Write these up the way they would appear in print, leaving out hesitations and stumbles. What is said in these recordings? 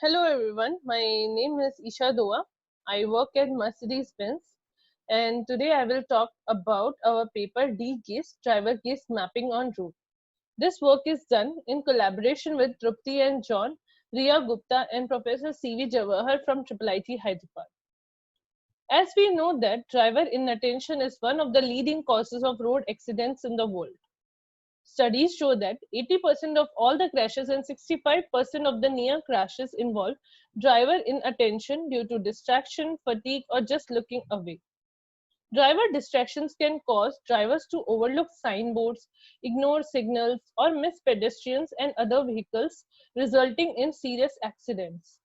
Hello everyone, my name is Isha Doa. I work at Mercedes-Benz and today I will talk about our paper D-GASE driver gaze mapping on route. This work is done in collaboration with Trupti and John, Riya Gupta and Professor C.V. Jawahar from IIIT Hyderabad. As we know that driver inattention is one of the leading causes of road accidents in the world. Studies show that 80% of all the crashes and 65% of the near crashes involve driver inattention due to distraction, fatigue, or just looking away. Driver distractions can cause drivers to overlook signboards, ignore signals, or miss pedestrians and other vehicles, resulting in serious accidents.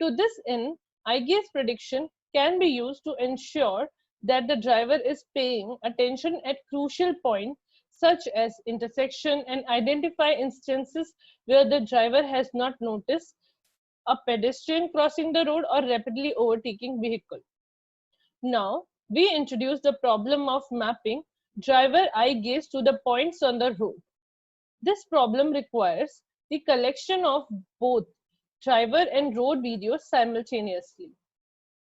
To this end, eye gaze prediction can be used to ensure that the driver is paying attention at crucial points such as intersection and identify instances where the driver has not noticed a pedestrian crossing the road or rapidly overtaking vehicle. Now, we introduce the problem of mapping driver eye gaze to the points on the road. This problem requires the collection of both driver and road videos simultaneously.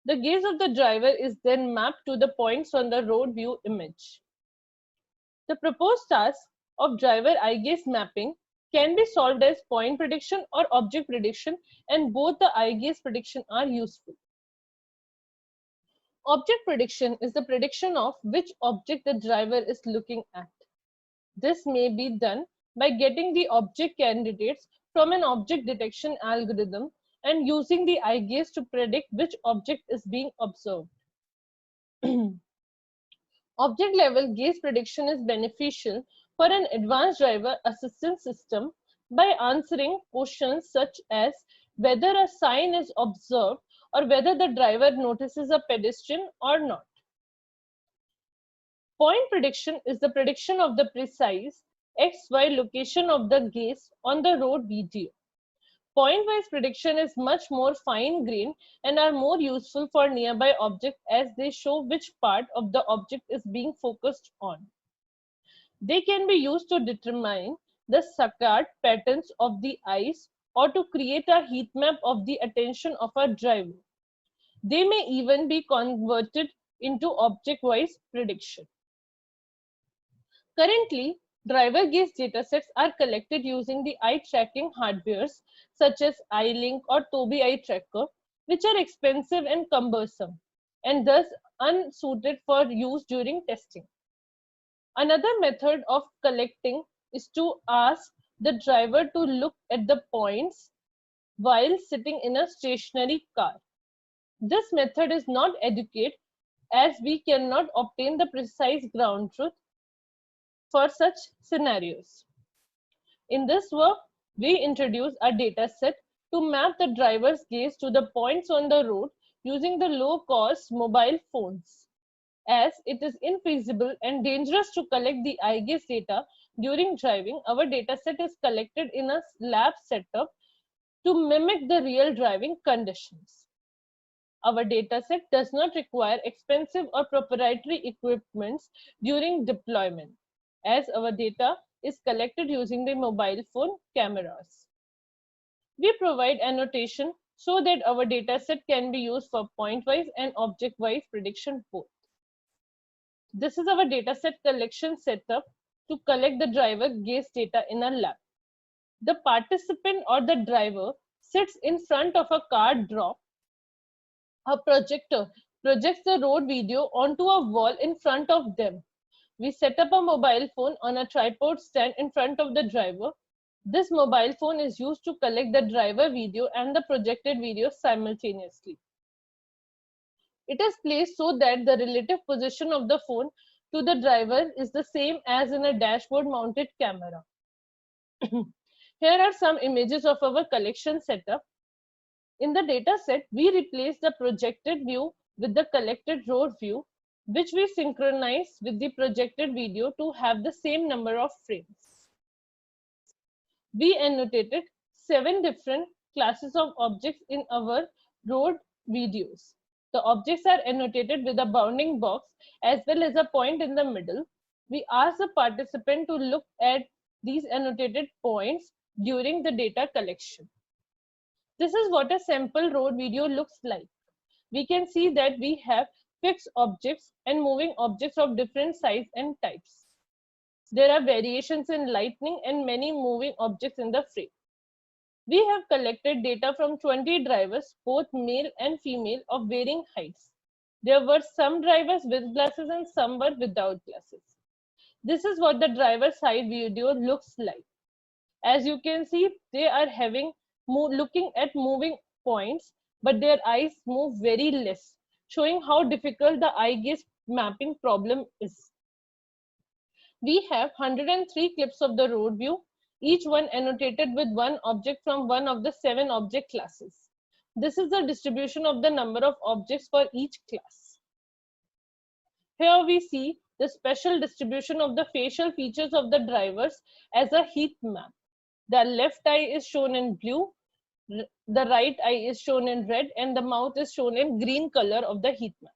The gaze of the driver is then mapped to the points on the road view image. The proposed task of driver eye gaze mapping can be solved as point prediction or object prediction, and both the eye gaze prediction are useful. Object prediction is the prediction of which object the driver is looking at. This may be done by getting the object candidates from an object detection algorithm and using the eye gaze to predict which object is being observed. Object level gaze prediction is beneficial for an advanced driver assistance system by answering questions such as whether a sign is observed or whether the driver notices a pedestrian or not. Point prediction is the prediction of the precise XY location of the gaze on the road video. Point-wise prediction is much more fine-grained and are more useful for nearby objects as they show which part of the object is being focused on. They can be used to determine the saccade patterns of the eyes or to create a heat map of the attention of a driver. They may even be converted into object-wise prediction. Currently, driver gaze datasets are collected using the eye tracking hardwares such as iLink or Tobii Eye Tracker, which are expensive and cumbersome and thus unsuited for use during testing. Another method of collecting is to ask the driver to look at the points while sitting in a stationary car. This method is not adequate as we cannot obtain the precise ground truth for such scenarios. In this work, we introduce a dataset to map the driver's gaze to the points on the road using the low-cost mobile phones. As it is infeasible and dangerous to collect the eye gaze data during driving, our dataset is collected in a lab setup to mimic the real driving conditions. Our dataset does not require expensive or proprietary equipments during deployment, as our data is collected using the mobile phone cameras. We provide annotation so that our dataset can be used for point-wise and object-wise prediction both. This is our dataset collection setup to collect the driver gaze data in a lab. The participant or the driver sits in front of a car drop. A projector projects the road video onto a wall in front of them. We set up a mobile phone on a tripod stand in front of the driver. This mobile phone is used to collect the driver video and the projected video simultaneously. It is placed so that the relative position of the phone to the driver is the same as in a dashboard mounted camera. Here are some images of our collection setup. In the data set, we replace the projected view with the collected road view, which we synchronize with the projected video to have the same number of frames. We annotated 7 different classes of objects in our road videos. The objects are annotated with a bounding box as well as a point in the middle. We ask the participant to look at these annotated points during the data collection. This is what a sample road video looks like. We can see that we have fixed objects and moving objects of different size and types. There are variations in lighting and many moving objects in the frame. We have collected data from 20 drivers, both male and female, of varying heights. There were some drivers with glasses and some were without glasses. This is what the driver side video looks like. As you can see, they are looking at moving points, but their eyes move very less, showing how difficult the eye gaze mapping problem is. We have 103 clips of the road view, each one annotated with one object from one of the 7 object classes. This is the distribution of the number of objects for each class. Here we see the special distribution of the facial features of the drivers as a heat map. The left eye is shown in blue, the right eye is shown in red, and the mouth is shown in green color of the heat map.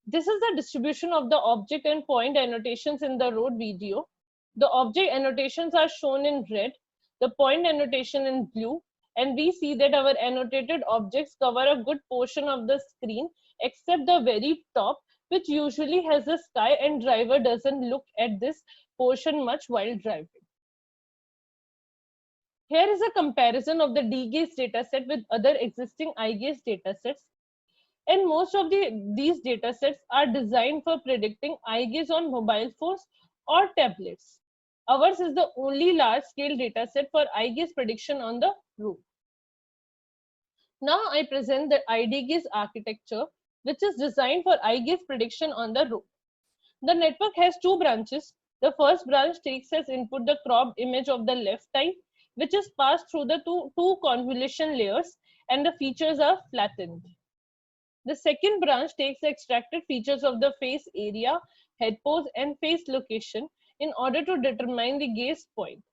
This is the distribution of the object and point annotations in the road video. The object annotations are shown in red, the point annotation in blue, and we see that our annotated objects cover a good portion of the screen except the very top, which usually has a sky, and driver doesn't look at this portion much while driving. Here is a comparison of the D-Gaze dataset with other existing eye-gaze datasets. And most of these datasets are designed for predicting eye gaze on mobile phones or tablets. Ours is the only large-scale dataset for eye gaze prediction on the road. Now I present the ID-Gaze architecture, which is designed for eye gaze prediction on the road. The network has 2 branches. The first branch takes as input the cropped image of the left eye, which is passed through the two convolution layers, and the features are flattened. The second branch takes the extracted features of the face area, head pose, and face location in order to determine the gaze point.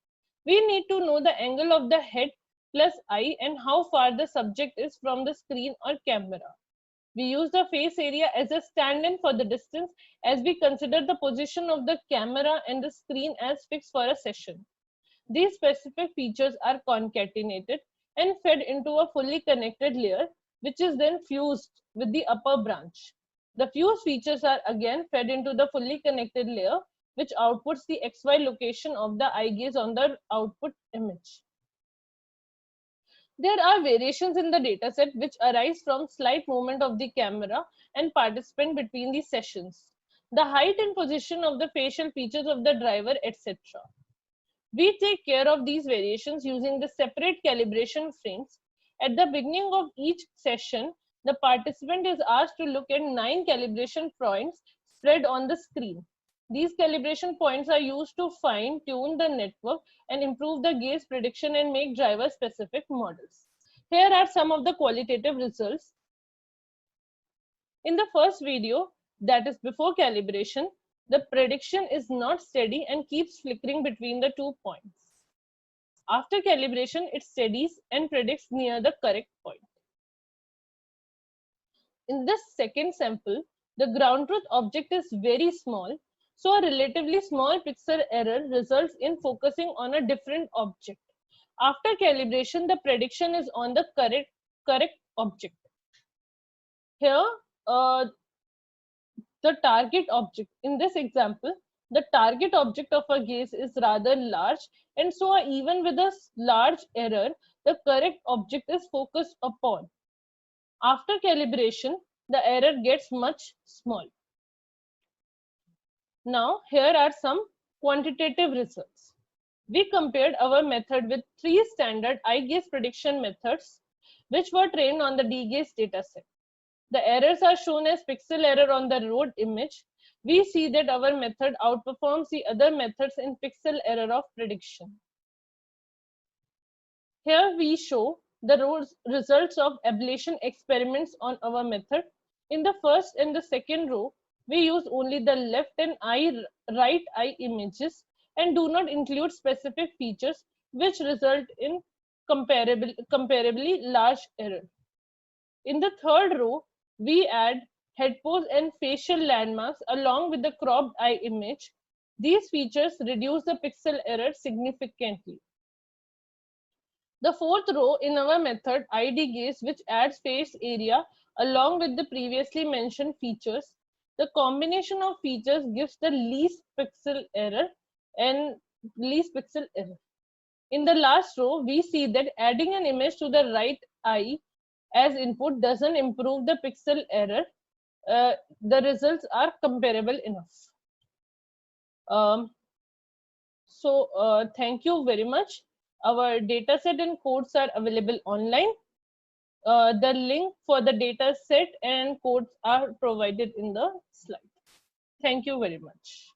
We need to know the angle of the head plus eye and how far the subject is from the screen or camera. We use the face area as a stand-in for the distance, as we consider the position of the camera and the screen as fixed for a session. These specific features are concatenated and fed into a fully connected layer, which is then fused with the upper branch. The fused features are again fed into the fully connected layer, which outputs the XY location of the eye gaze on the output image. There are variations in the dataset which arise from slight movement of the camera and participant between the sessions, the height and position of the facial features of the driver, etc. We take care of these variations using the separate calibration frames. At the beginning of each session, the participant is asked to look at 9 calibration points spread on the screen. These calibration points are used to fine-tune the network and improve the gaze prediction and make driver-specific models. Here are some of the qualitative results. In the first video, that is before calibration, the prediction is not steady and keeps flickering between the 2 points. After calibration, it steadies and predicts near the correct point. In this second sample, the ground truth object is very small, so a relatively small pixel error results in focusing on a different object. After calibration, the prediction is on the correct object. Here, the target object. In this example, the target object of a gaze is rather large, and so even with a large error, the correct object is focused upon. After calibration, the error gets much small. Now, here are some quantitative results. We compared our method with 3 standard eye gaze prediction methods, which were trained on the D-Gaze dataset. The errors are shown as pixel error on the road image. We see that our method outperforms the other methods in pixel error of prediction. Here we show the results of ablation experiments on our method. In the first and the second row, we use only the left and right eye images and do not include specific features, which result in comparably large error. In the third row, we add head pose and facial landmarks along with the cropped eye image. These features reduce the pixel error significantly. The fourth row in our method ID gaze, which adds face area along with the previously mentioned features. The combination of features gives the least pixel error and least pixel error. In the last row, we see that adding an image to the right eye as input doesn't improve the pixel error. The results are comparable enough. Um, thank you very much. Our dataset and codes are available online. The link for the data set and codes are provided in the slide. Thank you very much.